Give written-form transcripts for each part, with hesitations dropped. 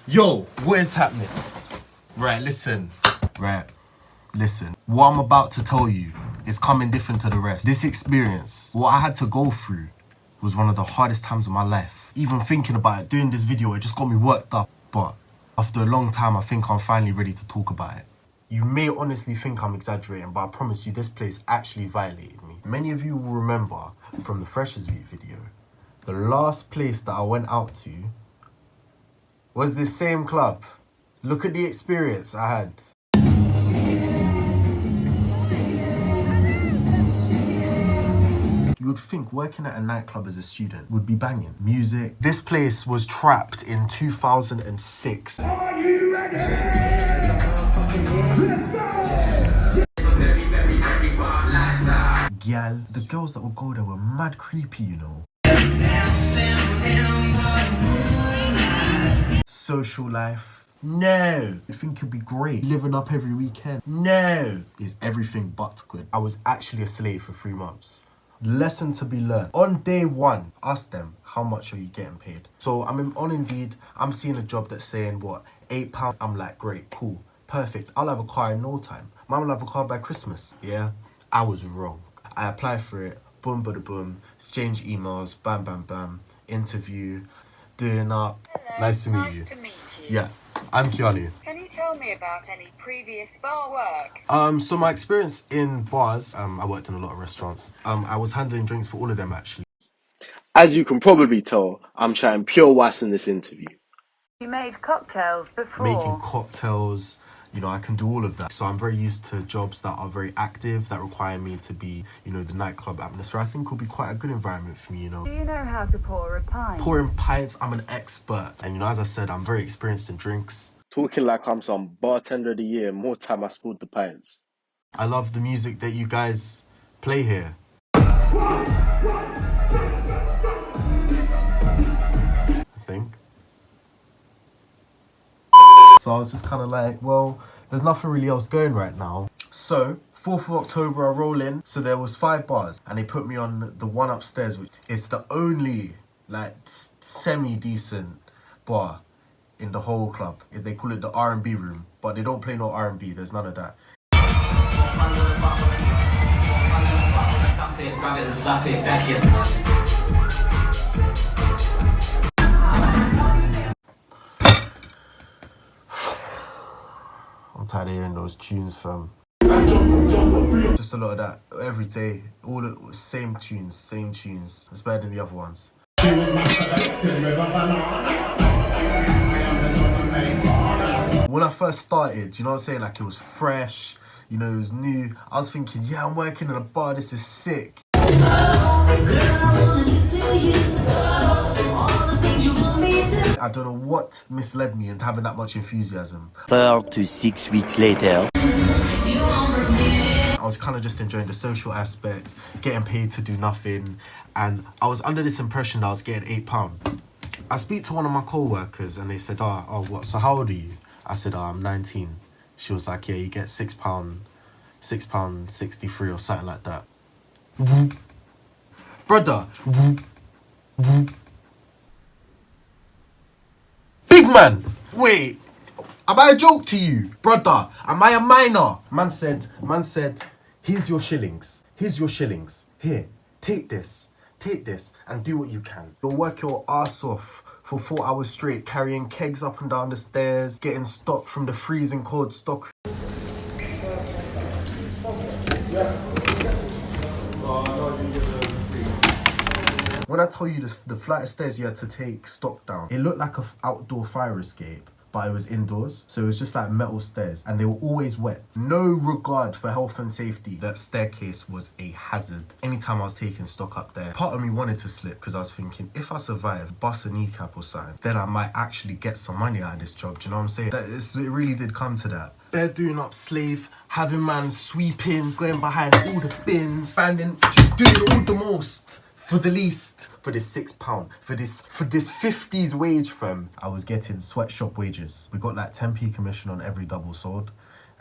Yo, what is happening? Right, listen. What I'm about to tell you is coming different to the rest. This experience, what I had to go through, was one of the hardest times of my life. Even thinking about it, doing this video, it just got me worked up. But after a long time, I think I'm finally ready to talk about it. You may honestly think I'm exaggerating, but I promise you this place actually violated me. Many of you will remember from the Freshers Week video, the last place that I went out to was this same club. Look at the experience I had. You would think working at a nightclub as a student would be banging. Music. This place was trapped in 2006. Are you ready? Gyal, the girls that would go there were mad creepy, you know. Social life. No. I think it'd be great. Living up every weekend. No. Is everything but good. I was actually a slave for 3 months. Lesson to be learned. On day one, ask them, how much are you getting paid? So I'm on Indeed, I'm seeing a job that's saying, what, £8? I'm like, great, cool, perfect. I'll have a car in no time. Mum will have a car by Christmas. Yeah, I was wrong. I applied for it, boom, bada boom, exchange emails, bam, bam, bam, interview, doing up. Hello, nice to meet you. Yeah, I'm Keanu. Can you tell me about any previous bar work? So my experience in bars, I worked in a lot of restaurants. I was handling drinks for all of them actually. As you can probably tell, I'm chatting pure was in this interview. You made cocktails before. Making cocktails, you know, I can do all of that. So I'm very used to jobs that are very active, that require me to be, you know, the nightclub atmosphere. I think will be quite a good environment for me, you know. Do you know how to pour a pint? Pouring pints, I'm an expert. And, you know, as I said, I'm very experienced in drinks. Talking like I'm some bartender of the year, more time I spilled the pints. I love the music that you guys play here. I think. So I was just kind of like, well, there's nothing really else going right now. So 4th of October, I roll in. So there was 5 bars and they put me on the one upstairs, which it's the only like semi-decent bar in the whole club. They call it the R&B room, but they don't play no R&B. There's none of that. I'm tired of hearing those tunes, fam. Just a lot of that every day. All the same tunes. It's better than the other ones. When I first started, you know what I'm saying? Like, it was fresh, you know, it was new. I was thinking, yeah, I'm working in a bar, this is sick. I don't know what misled me into having that much enthusiasm. 4 to 6 weeks later. I was kind of just enjoying the social aspects, getting paid to do nothing, and I was under this impression that I was getting £8. I speak to one of my co-workers and they said, oh, what? So how old are you? I said, I'm 19. She was like, yeah, you get £6.63 or something like that. Brother. Big man, wait. Am I a joke to you? Brother, am I a minor? Man said, here's your shillings. Here, take this and do what you can. You'll work your ass off for 4 hours straight, carrying kegs up and down the stairs, getting stock from the freezing cold stock. When I tell you the flight of stairs you had to take stock down, it looked like an outdoor fire escape, but it was indoors. So it was just like metal stairs and they were always wet. No regard for health and safety. That staircase was a hazard. Anytime I was taking stock up there, part of me wanted to slip because I was thinking, if I survive, bust a kneecap or something, then I might actually get some money out of this job. Do you know what I'm saying? It really did come to that. They're doing up slave, having man sweeping, going behind all the bins, standing, just doing all the most. For the least, for this £6, for this 50s wage firm, I was getting sweatshop wages. We got like 10p commission on every double sold.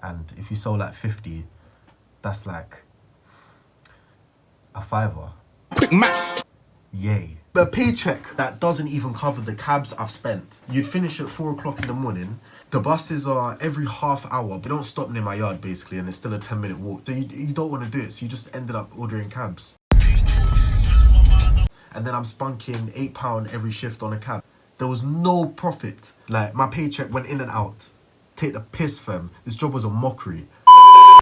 And if you sold like 50, that's like a £5. Quick maths. Yay. But a paycheck that doesn't even cover the cabs I've spent. You'd finish at 4 o'clock in the morning. The buses are every half hour, but they don't stop near my yard basically, and it's still a 10-minute walk. So you don't want to do it, so you just ended up ordering cabs. And then I'm spunking £8 every shift on a cab. There was no profit. Like, my paycheck went in and out. Take the piss, fam. This job was a mockery.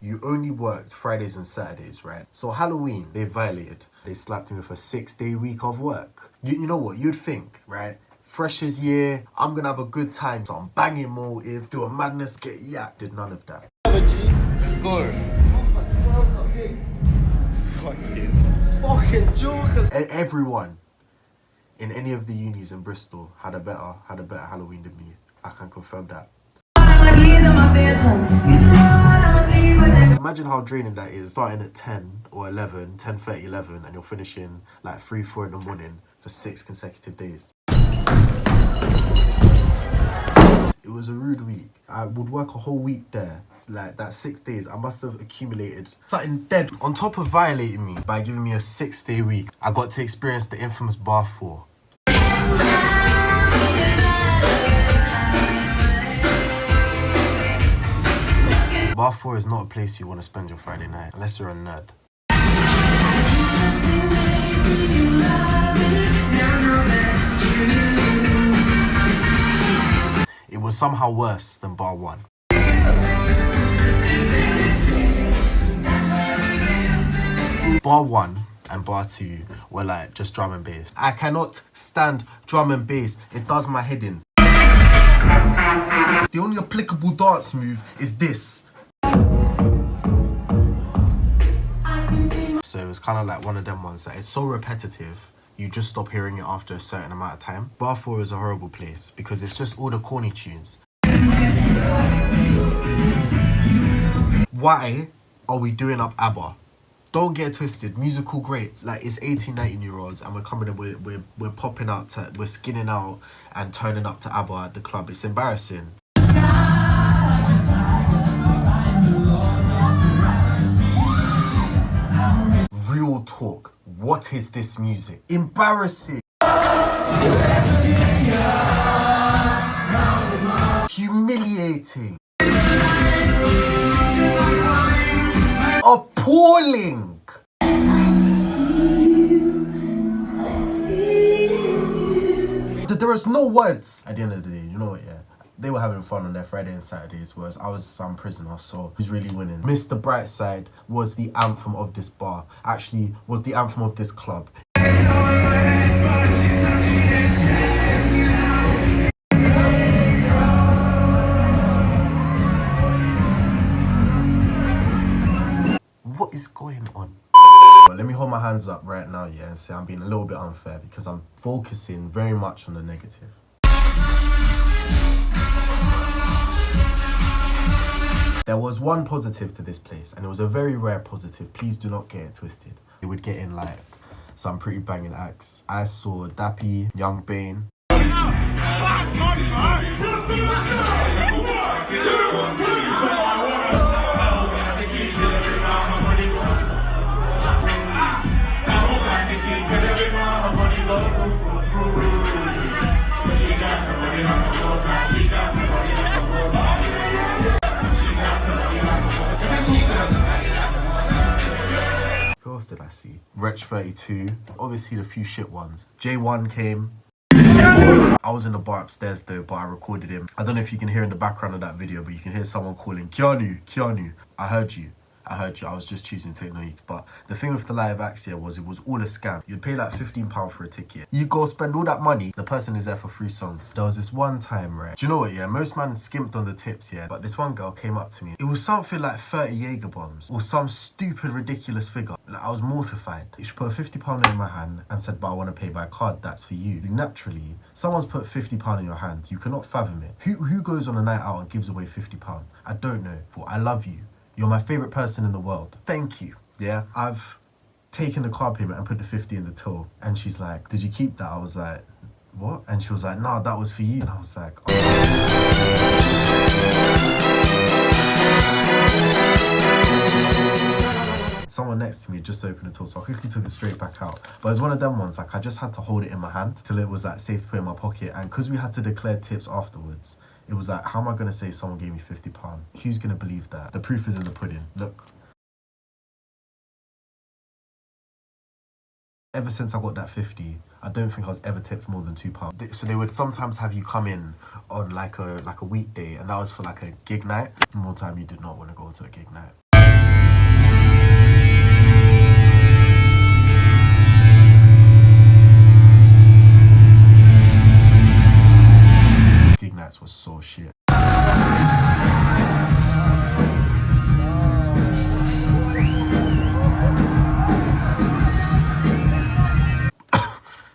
You only worked Fridays and Saturdays, right? So Halloween, they violated. They slapped me with a 6-day week of work. You know what? You'd think, right? Freshers year, I'm gonna have a good time. So I'm banging motive, do a madness, get yacked. Did none of that. Let's go. Fucking jokers. Everyone in any of the unis in Bristol had a better Halloween than me. I can confirm that. Imagine how draining that is, starting at 10 or 11, 10:30, 11, and you're finishing like 3, 4 in the morning for 6 consecutive days. It was a rude week. I would work a whole week there. Like, that 6 days, I must have accumulated something dead. On top of violating me by giving me a 6-day week, I got to experience the infamous Bar 4. Bar 4 is not a place you want to spend your Friday night, unless you're a nerd. It was somehow worse than Bar 1. Bar 1 and Bar 2 were like just drum and bass. I cannot stand drum and bass. It does my head in. The only applicable dance move is this. So it was kind of like one of them ones that it's so repetitive, you just stop hearing it after a certain amount of time. Bar 4 is a horrible place because it's just all the corny tunes. Why are we doing up ABBA? Don't get twisted, musical greats. Like, it's 18, 19-year-olds and we're coming in, we're popping out, we're skinning out and turning up to ABBA at the club. It's embarrassing. Real talk, what is this music? Embarrassing. Humiliating. Appalling. There is no words. At the end of the day, you know what, yeah? They were having fun on their Friday and Saturdays, whereas I was some prisoner, so who's really winning? Mr. Brightside was the anthem of this bar. Actually, was the anthem of this club. What is going on? Well, let me hold my hands up right now, yeah, and say I'm being a little bit unfair because I'm focusing very much on the negative. There was one positive to this place, and it was a very rare positive. Please do not get it twisted. It would get in like some pretty banging acts. I saw Dappy, Young Bane. Who else did I see? Wretch 32. Obviously the few shit ones. J1 came. I was in the bar upstairs though, but I recorded him. I don't know if you can hear in the background of that video, but you can hear someone calling Keanu. I heard you. I was just choosing to ignore you. But the thing with the live acts here was it was all a scam. You'd pay like £15 for a ticket. You go spend all that money, the person is there for 3 songs. There was this one time, right? Do you know what, yeah? Most man skimped on the tips, yeah? But this one girl came up to me. It was something like 30 Jaeger bombs or some stupid, ridiculous figure. Like, I was mortified. She put a £50 in my hand and said, but I want to pay by card, that's for you. Naturally, someone's put £50 in your hand. You cannot fathom it. Who goes on a night out and gives away £50? I don't know, but I love you. You're my favorite person in the world. Thank you. Yeah, I've taken the card payment and put the 50 in the till. And she's like, did you keep that? I was like, what? And she was like, no, that was for you. And I was like, oh. someone next to me just opened the door, so I quickly took it straight back out. But it was one of them ones, like I just had to hold it in my hand till it was like safe to put in my pocket. And because we had to declare tips afterwards, it was like, how am I gonna say someone gave me £50? Who's gonna believe that? The proof is in the pudding. Look. Ever since I got that 50, I don't think I was ever tipped more than £2. So they would sometimes have you come in on like a weekday, and that was for like a gig night. More time you did not want to go to a gig night. Gig nights was so shit.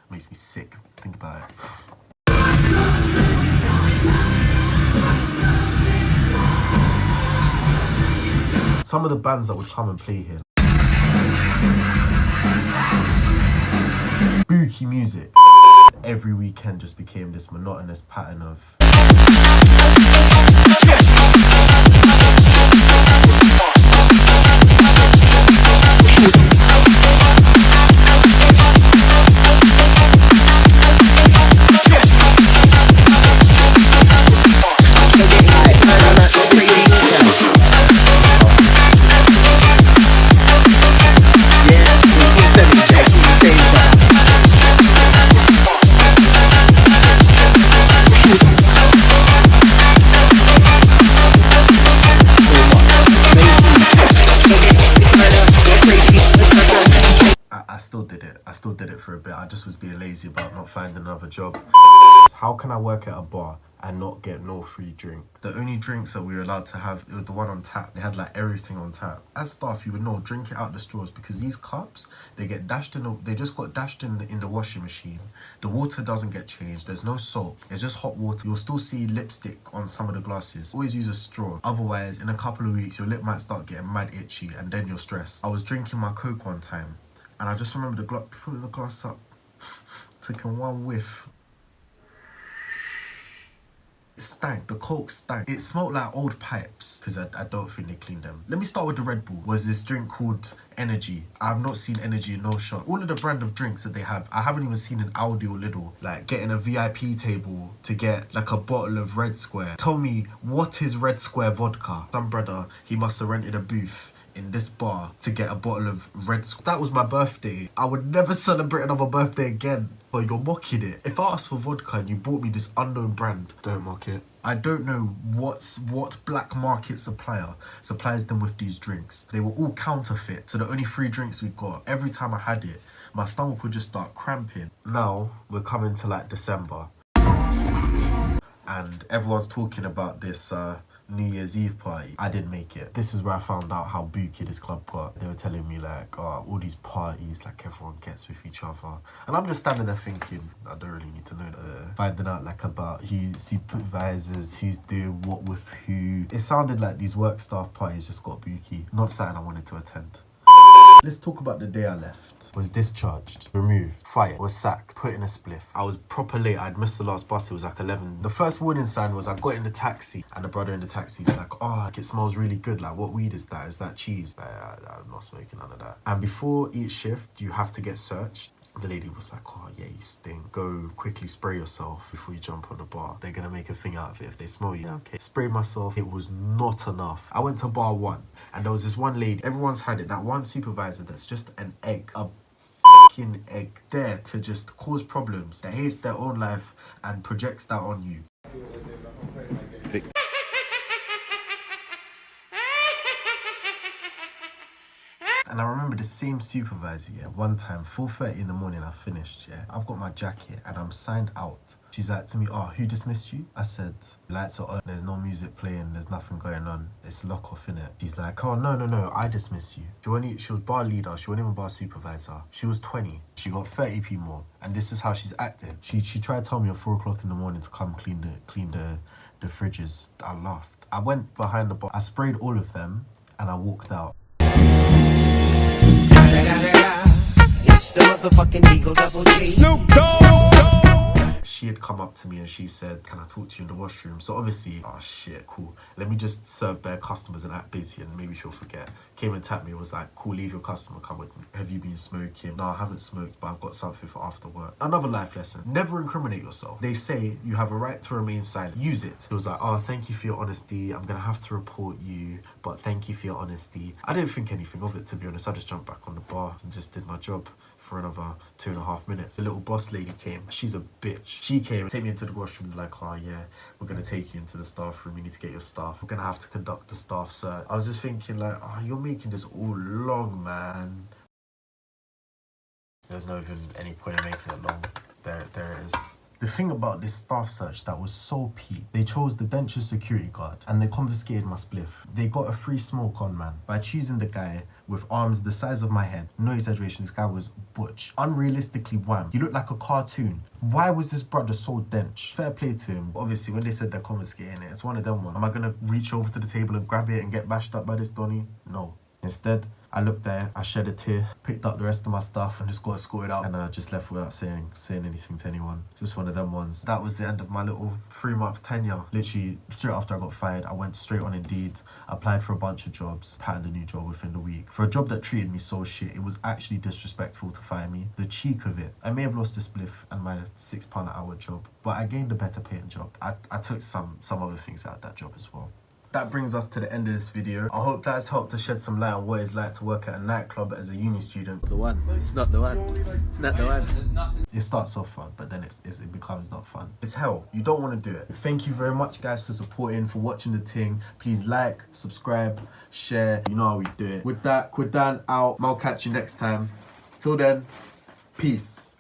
Makes me sick. Think about it. Some of the bands that would come and play here. Bookie music. Every weekend just became this monotonous pattern of I still did it for a bit. I just was being lazy about not finding another job. How can I work at a bar and not get no free drink? The only drinks that we were allowed to have, it was the one on tap. They had like everything on tap. As staff, you would know, drink it out the straws, because these cups, they get dashed in. They just got dashed in the washing machine. The water doesn't get changed. There's no soap. It's just hot water. You'll still see lipstick on some of the glasses. Always use a straw. Otherwise, in a couple of weeks, your lip might start getting mad itchy, and then you're stressed. I was drinking my Coke one time, and I just remember putting the glass up, taking one whiff. It stank. The Coke stank. It smelled like old pipes, because I don't think they cleaned them. Let me start with the Red Bull. Was this drink called Energy? I've not seen Energy in no shot. All of the brand of drinks that they have, I haven't even seen an Aldi or Lidl. Like getting a VIP table to get like a bottle of Red Square. Tell me, what is Red Square vodka? Some brother, he must have rented a booth in this bar to get a bottle of Red Square. That was my birthday. I would never celebrate another birthday again. But you're mocking it. If I asked for vodka and you bought me this unknown brand, don't mock it. I don't know what black market supplier supplies them with these drinks. They were all counterfeit. So the only free drinks we got, every time I had it, my stomach would just start cramping. Now we're coming to like December, and everyone's talking about this New Year's Eve party. I didn't make it. This is where I found out how booky this club got. They were telling me like, oh, all these parties, like everyone gets with each other. And I'm just standing there thinking, I don't really need to know that. Finding out like about who supervisors, who's doing what with who. It sounded like these work staff parties just got booky. Not something I wanted to attend. Let's talk about the day I left. Was discharged, removed, fired, was sacked, put in a spliff. I was proper late. I'd missed the last bus. It was like 11. The first warning sign was I got in the taxi, and the brother in the taxi's like, oh, like it smells really good. Like, what weed is that? Is that cheese? Like, I'm not smoking none of that. And before each shift, you have to get searched. The lady was like, oh yeah, you stink. Go quickly spray yourself before you jump on the bar. They're gonna make a thing out of it if they smell you. Okay. Sprayed myself. It was not enough. I went to bar 1, and there was this one lady. Everyone's had it. That one supervisor that's just an egg. A f***ing egg there to just cause problems. That hates their own life and projects that on you. And I remember the same supervisor, yeah, one time, 4:30 in the morning, I finished, yeah. I've got my jacket and I'm signed out. She's like to me, oh, who dismissed you? I said, lights are on, there's no music playing, there's nothing going on. It's lock off, innit? She's like, oh, no, I dismiss you. She was bar leader, she wasn't even bar supervisor. She was 20, she got 30p more. And this is how she's acting. She tried to tell me at 4 o'clock in the morning to come clean the fridges. I laughed. I went behind the bar, I sprayed all of them, and I walked out. It's the motherfucking Eagle Double G. Snoop Dogg. she had come up to me and she said, can I talk to you in the washroom? So obviously, oh shit, cool. Let me just serve bare customers and act busy and maybe she'll forget. Came and tapped me, was like, cool, leave your customer, come with me. Have you been smoking? No, I haven't smoked, but I've got something for after work. Another life lesson, never incriminate yourself. They say you have a right to remain silent. Use it. It was like, oh, thank you for your honesty. I'm gonna have to report you, but thank you for your honesty. I didn't think anything of it, to be honest. I just jumped back on the bar and just did my job for another 2.5 minutes. The little boss lady came. She's a bitch. She came, take me into the washroom, like, oh yeah, we're gonna take you into the staff room. You need to get your staff. We're gonna have to conduct the staff search. I was just thinking like, oh, you're making this all long, man. There's no even any point in making it long. There it is. The thing about this staff search that was so peak, they chose the denture security guard and they confiscated my spliff. They got a free smoke on, man, by choosing the guy with arms the size of my head. No exaggeration, this guy was butch. Unrealistically wham. He looked like a cartoon. Why was this brother so dench? Fair play to him. Obviously, when they said they're confiscating it, it's one of them ones. Am I gonna reach over to the table and grab it and get bashed up by this Donny? No. Instead, I looked there, I shed a tear, picked up the rest of my stuff and just got escorted out and just left without saying anything to anyone. It's just one of them ones. That was the end of my little 3 months tenure. Literally, straight after I got fired, I went straight on Indeed, applied for a bunch of jobs, patterned a new job within the week. For a job that treated me so shit, it was actually disrespectful to fire me. The cheek of it. I may have lost a spliff and my £6 an hour job, but I gained a better paying job. I took some other things out of that job as well. That brings us to the end of this video. I hope that's helped to shed some light on what it's like to work at a nightclub as a uni student. The one. It's not the one. Not the one. It starts off fun, but then it becomes not fun. It's hell. You don't want to do it. Thank you very much, guys, for supporting, for watching the thing. Please like, subscribe, share. You know how we do it. With that, Quadan out. I'll catch you next time. Till then, peace.